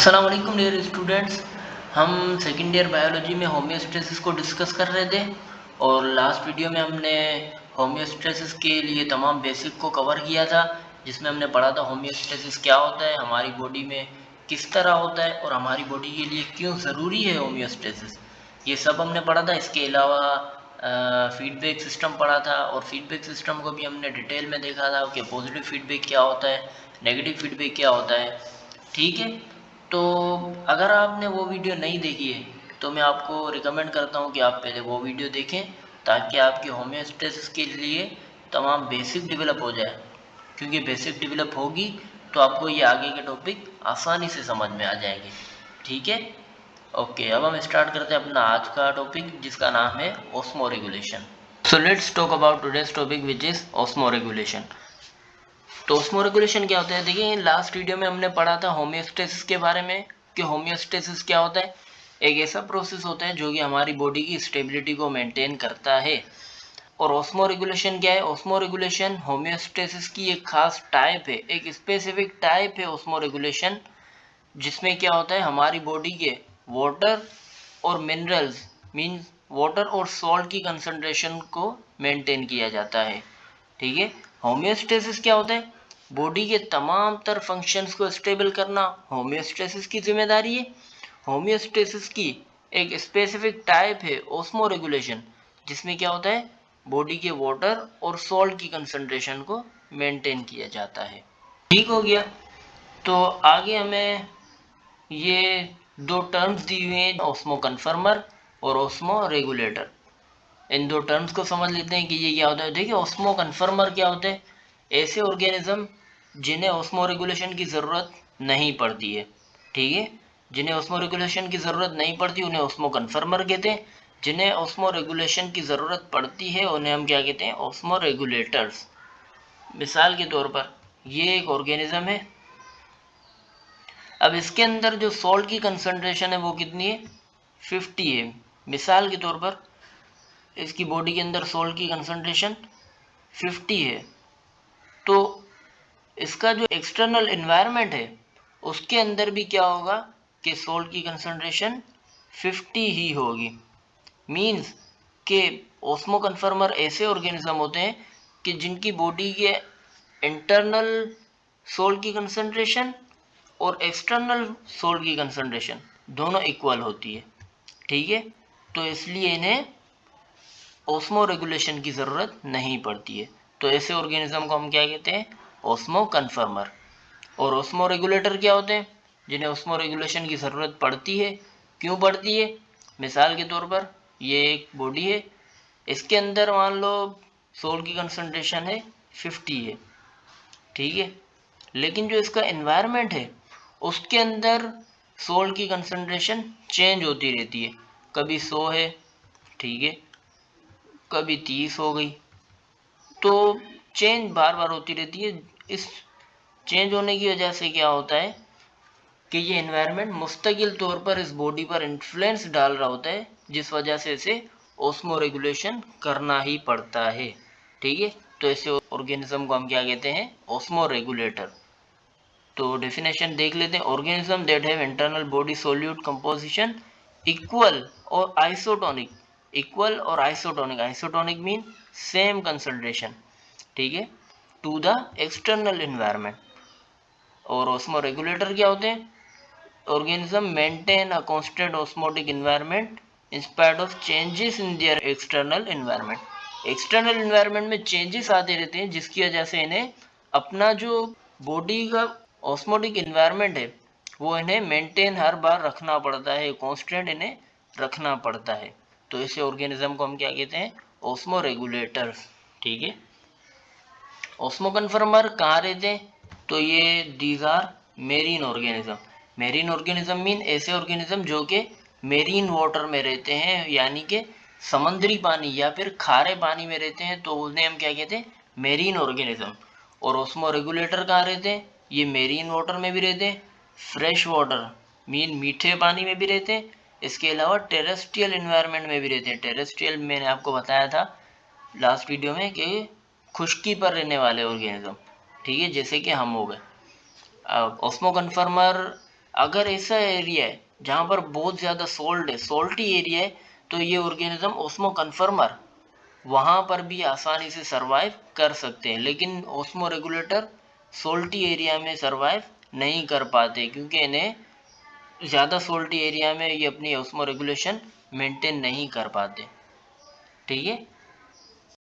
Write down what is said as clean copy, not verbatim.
अस्सलाम वालेकुम dear students. हम सेकेंड ईयर बायोलॉजी में होम्योस्टेसिस को डिस्कस कर रहे थे और लास्ट वीडियो में हमने होम्योस्टेसिस के लिए तमाम बेसिक को कवर किया था, जिसमें हमने पढ़ा था होम्योस्टेसिस क्या होता है, हमारी बॉडी में किस तरह होता है और हमारी बॉडी के लिए क्यों ज़रूरी है होम्योस्टेसिस। ये सब हमने पढ़ा था। इसके अलावा फीडबैक सिस्टम पढ़ा था और फीडबैक सिस्टम को भी हमने डिटेल में देखा था कि पॉजिटिव फीडबैक क्या होता है, नेगेटिव फीडबैक क्या होता है। ठीक है, तो अगर आपने वो वीडियो नहीं देखी है तो मैं आपको रिकमेंड करता हूँ कि आप पहले वो वीडियो देखें, ताकि आपके होम्योस्टेसिस के लिए तमाम बेसिक डेवलप हो जाए। क्योंकि बेसिक डेवलप होगी तो आपको ये आगे के टॉपिक आसानी से समझ में आ जाएंगे। ठीक है, ओके। अब हम स्टार्ट करते हैं अपना आज का टॉपिक, जिसका नाम है osmo regulation. So let's talk about today's topic which is osmo regulation. तो ऑस्मो रेगुलेशन क्या होता है? देखिए, लास्ट वीडियो में हमने पढ़ा था होम्योस्टेसिस के बारे में कि होम्योस्टेसिस क्या होता है। एक ऐसा प्रोसेस होता है जो कि हमारी बॉडी की स्टेबिलिटी को मेंटेन करता है। और ऑस्मो रेगुलेशन क्या है? ऑस्मो रेगुलेशन होम्योस्टेसिस की एक खास टाइप है, एक स्पेसिफिक टाइप है ऑस्मो रेगुलेशन, जिसमें क्या होता है, हमारी बॉडी के वाटर और मिनरल्स मीन्स वाटर और सॉल्ट की कंसंट्रेशन को मेंटेन किया जाता है। ठीक है, होम्योस्टेसिस क्या होता है? बॉडी के तमाम तर फंक्शंस को स्टेबल करना होम्योस्टेसिस की जिम्मेदारी है। होम्योस्टेसिस की एक स्पेसिफिक टाइप है ऑस्मो रेगुलेशन, जिसमें क्या होता है, बॉडी के वाटर और सॉल्ट की कंसंट्रेशन को मेंटेन किया जाता है। ठीक हो गया। तो आगे हमें ये दो टर्म्स दी हुई हैं, ऑस्मो कन्फर्मर और ऑस्मो रेगुलेटर। इन दो टर्म्स को समझ लेते हैं कि ये क्या होता है। देखिए, ऑस्मो कन्फर्मर क्या होते हैं? ऐसे ऑर्गेनिज्म जिन्हें ऑस्मो रेगुलेशन की ज़रूरत नहीं पड़ती है। ठीक है, जिन्हें ऑस्मो रेगुलेशन की ज़रूरत नहीं पड़ती उन्हें ऑस्मो कन्फर्मर कहते हैं। जिन्हें ऑस्मो रेगुलेशन की ज़रूरत पड़ती है उन्हें हम क्या कहते हैं? Osmo regulators. मिसाल के तौर पर ये एक ऑर्गेनिज्म है। अब इसके अंदर जो सॉल्ट की कंसंट्रेशन है वो कितनी है? 50 है। मिसाल के तौर पर इसकी बॉडी के अंदर सॉल्ट की कंसंट्रेशन 50 है, तो इसका जो एक्सटर्नल एनवायरनमेंट है उसके अंदर भी क्या होगा कि सॉल्ट की कंसंट्रेशन 50 ही होगी। मींस के ऑस्मो कन्फर्मर ऐसे ऑर्गेनिज्म होते हैं कि जिनकी बॉडी के इंटरनल सॉल्ट की कंसंट्रेशन और एक्सटर्नल सॉल्ट की कंसंट्रेशन दोनों इक्वल होती है। ठीक है, तो इसलिए इन्हें ऑस्मो रेगुलेशन की ज़रूरत नहीं पड़ती है। तो ऐसे ऑर्गेनिज्म को हम क्या कहते हैं? ऑस्मो कन्फर्मर। और ऑस्मो रेगुलेटर क्या होते हैं? जिन्हें ऑस्मो रेगुलेशन की ज़रूरत पड़ती है। क्यों पड़ती है? मिसाल के तौर पर ये एक बॉडी है, इसके अंदर मान लो सॉल्ट की कंसंट्रेशन है 50 है। ठीक है, लेकिन जो इसका एनवायरनमेंट है उसके अंदर सॉल्ट की कंसंट्रेशन चेंज होती रहती है। कभी 100 है, ठीक है, कभी 30 हो गई, तो चेंज बार बार होती रहती है। इस चेंज होने की वजह से क्या होता है कि ये एनवायरनमेंट मुस्तकिल तौर पर इस बॉडी पर इन्फ्लुएंस डाल रहा होता है, जिस वजह से इसे ऑस्मो रेगुलेशन करना ही पड़ता है। ठीक है, तो ऐसे ऑर्गेनिज्म को हम क्या कहते हैं? Osmo regulator. तो डेफिनेशन देख लेते हैं। Organism that have internal body solute composition equal और आइसोटोनिक। इक्वल और isotonic, isotonic mean same concentration, ठीक है, टू द एक्सटर्नल एनवायरनमेंट। और ऑस्मो रेगुलेटर क्या होते हैं? Organism maintain a constant osmotic environment in spite of changes in their external environment. External environment में changes आते रहते हैं, जिसकी वजह से इन्हें अपना जो बॉडी का ऑस्मोटिक एनवायरनमेंट है वो इन्हें मेंटेन हर बार रखना पड़ता है, कांस्टेंट इन्हें रखना पड़ता है। तो ऐसे ऑर्गेनिज्म को हम क्या कहते हैं? Osmoregulators. ठीक है, ऑस्मो कन्फर्मर कहाँ रहते हैं? तो ये these are marine organism. Marine organism mean ऐसे ऑर्गेनिज्म जो कि मेरीन वाटर में रहते हैं, यानी कि समुद्री पानी या फिर खारे पानी में रहते हैं, तो उन्हें हम क्या कहते हैं? Marine organism. और ऑस्मो रेगुलेटर कहाँ रहते हैं? ये मेरीन वाटर में भी रहते हैं, फ्रेश वाटर मीन मीठे पानी में भी रहते हैं, इसके अलावा टेरेस्ट्रियल इन्वायरमेंट में भी रहते हैं। टेरेस्ट्रियल मैंने आपको बताया था लास्ट वीडियो में कि खुश्की पर रहने वाले ऑर्गेनिज्म, ठीक है, जैसे कि हम हो गए। ऑस्मो कन्फर्मर अगर ऐसा एरिया है जहाँ पर बहुत ज़्यादा सोल्ट है, सोल्टी एरिया है, तो ये ऑर्गेनिज्म ऑस्मो कन्फर्मर वहाँ पर भी आसानी से सरवाइव कर सकते हैं, लेकिन ऑस्मो रेगुलेटर सोल्टी एरिया में सरवाइव नहीं कर पाते क्योंकि इन्हें ज़्यादा सोल्टी एरिया में ये अपनी ऑस्मो रेगुलेशन मेंटेन नहीं कर पाते। ठीक है।